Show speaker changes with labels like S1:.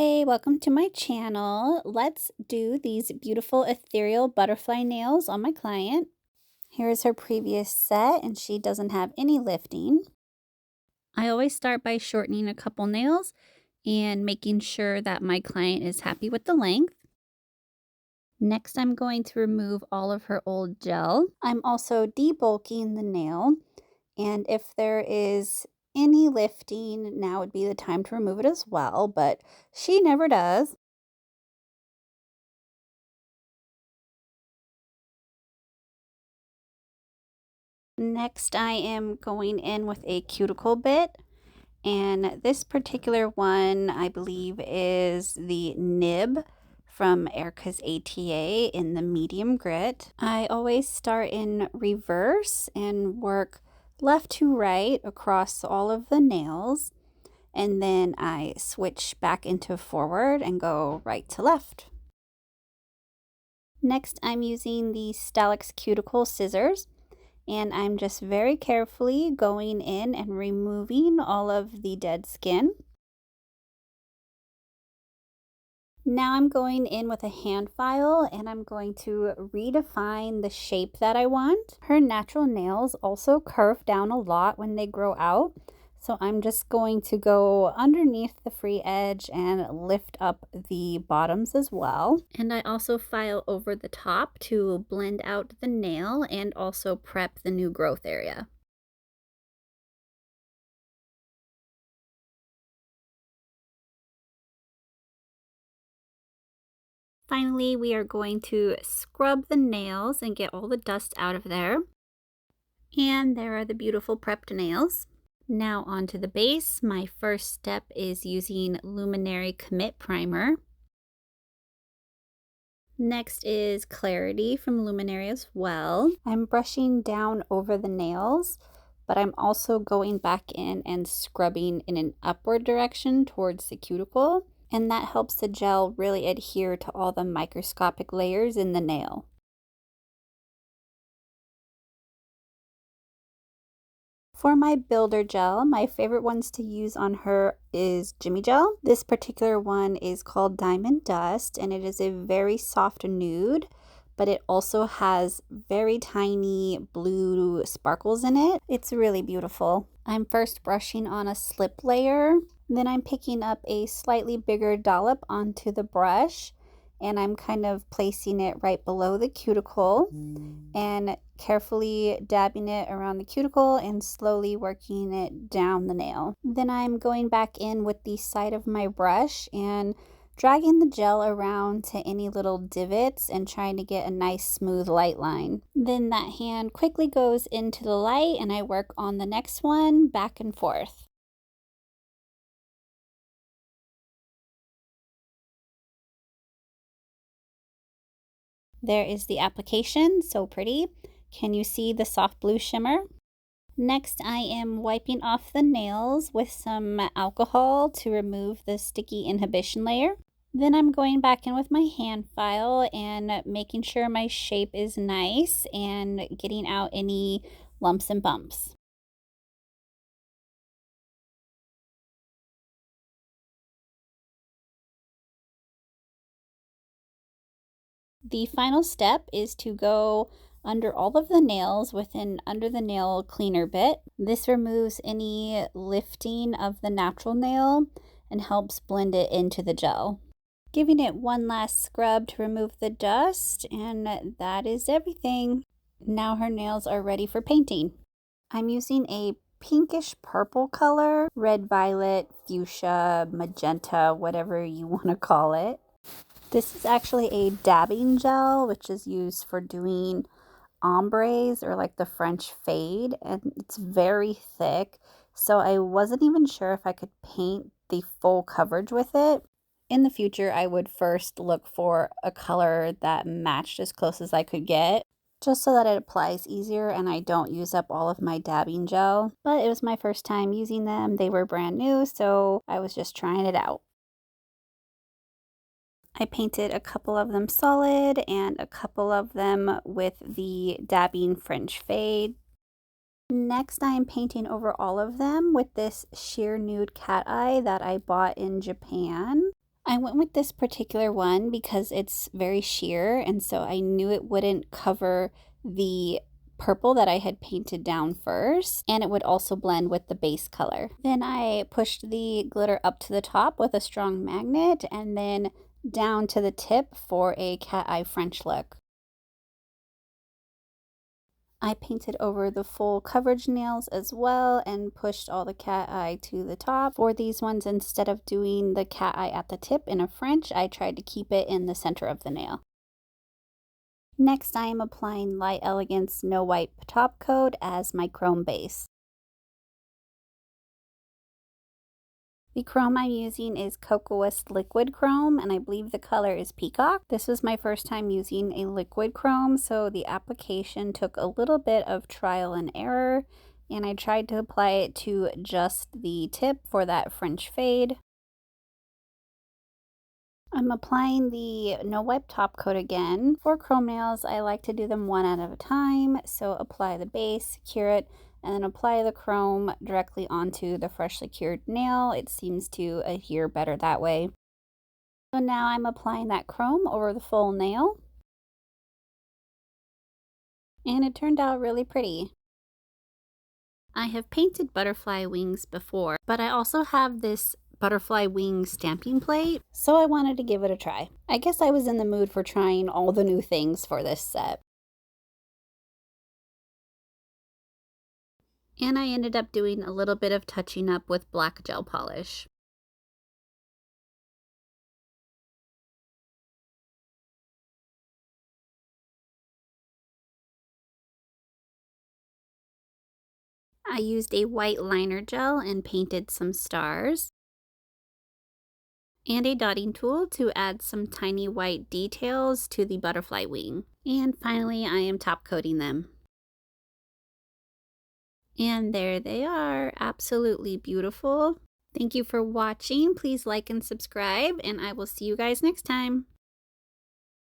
S1: Hey, welcome to my channel. Let's do these beautiful ethereal butterfly nails on my client. Here's her previous set, and she doesn't have any lifting. I always start by shortening a couple nails and making sure that my client is happy with the length. Next, I'm going to remove all of her old gel. I'm also debulking the nail, and if there is any lifting, now would be the time to remove it as well, but she never does. Next, I am going in with a cuticle bit, and this particular one, I believe, is the nib from Erica's ATA in the medium grit. I always start in reverse and work left to right across all of the nails, and then I switch back into forward and go right to left. Next, I'm using the Stylix cuticle scissors, and I'm just very carefully going in and removing all of the dead skin. Now I'm going in with a hand file, and I'm going to redefine the shape that I want. Her natural nails also curve down a lot when they grow out, so I'm just going to go underneath the free edge and lift up the bottoms as well. And I also file over the top to blend out the nail and also prep the new growth area. Finally, we are going to scrub the nails and get all the dust out of there. And there are the beautiful prepped nails. Now onto the base. My first step is using Luminary Commit Primer. Next is Clarity from Luminary as well. I'm brushing down over the nails, but I'm also going back in and scrubbing in an upward direction towards the cuticle. And that helps the gel really adhere to all the microscopic layers in the nail. For my builder gel, my favorite ones to use on her is Jimmy Gel. This particular one is called Diamond Dust, and it is a very soft nude, but it also has very tiny blue sparkles in it. It's really beautiful. I'm first brushing on a slip layer. Then I'm picking up a slightly bigger dollop onto the brush, and I'm kind of placing it right below the cuticle and carefully dabbing it around the cuticle and slowly working it down the nail. Then I'm going back in with the side of my brush and dragging the gel around to any little divots and trying to get a nice smooth light line. Then that hand quickly goes into the light and I work on the next one back and forth. There is the application, so pretty. Can you see the soft blue shimmer? Next, I am wiping off the nails with some alcohol to remove the sticky inhibition layer. Then I'm going back in with my hand file and making sure my shape is nice and getting out any lumps and bumps. The final step is to go under all of the nails with an under the nail cleaner bit. This removes any lifting of the natural nail and helps blend it into the gel. Giving it one last scrub to remove the dust, and that is everything. Now her nails are ready for painting. I'm using a pinkish purple color, red, violet, fuchsia, magenta, whatever you want to call it. This is actually a dabbing gel, which is used for doing ombres or like the French fade, and it's very thick, so I wasn't even sure if I could paint the full coverage with it. In the future, I would first look for a color that matched as close as I could get, just so that it applies easier and I don't use up all of my dabbing gel. But it was my first time using them. They were brand new, so I was just trying it out. I painted a couple of them solid and a couple of them with the dabbing French fade. Next, I am painting over all of them with this sheer nude cat eye that I bought in Japan. I went with this particular one because it's very sheer, and so I knew it wouldn't cover the purple that I had painted down first, and it would also blend with the base color. Then I pushed the glitter up to the top with a strong magnet and then down to the tip for a cat eye French look. I painted over the full coverage nails as well and pushed all the cat eye to the top. For these ones, instead of doing the cat eye at the tip in a French, I tried to keep it in the center of the nail. Next, I am applying Light Elegance No Wipe top coat as my chrome base. The chrome I'm using is Cocoa's Liquid Chrome, and I believe the color is Peacock. This was my first time using a liquid chrome, so the application took a little bit of trial and error, and I tried to apply it to just the tip for that French fade. I'm applying the No Wipe top coat again. For chrome nails, I like to do them one at a time, so apply the base, cure it, and then apply the chrome directly onto the freshly cured nail. It seems to adhere better that way. So now I'm applying that chrome over the full nail, and it turned out really pretty. I have painted butterfly wings before, but I also have this butterfly wing stamping plate, so I wanted to give it a try. I guess I was in the mood for trying all the new things for this set. And I ended up doing a little bit of touching up with black gel polish. I used a white liner gel and painted some stars, and a dotting tool to add some tiny white details to the butterfly wing. And finally, I am top coating them. And there they are, absolutely beautiful. Thank you for watching. Please like and subscribe, and I will see you guys next time.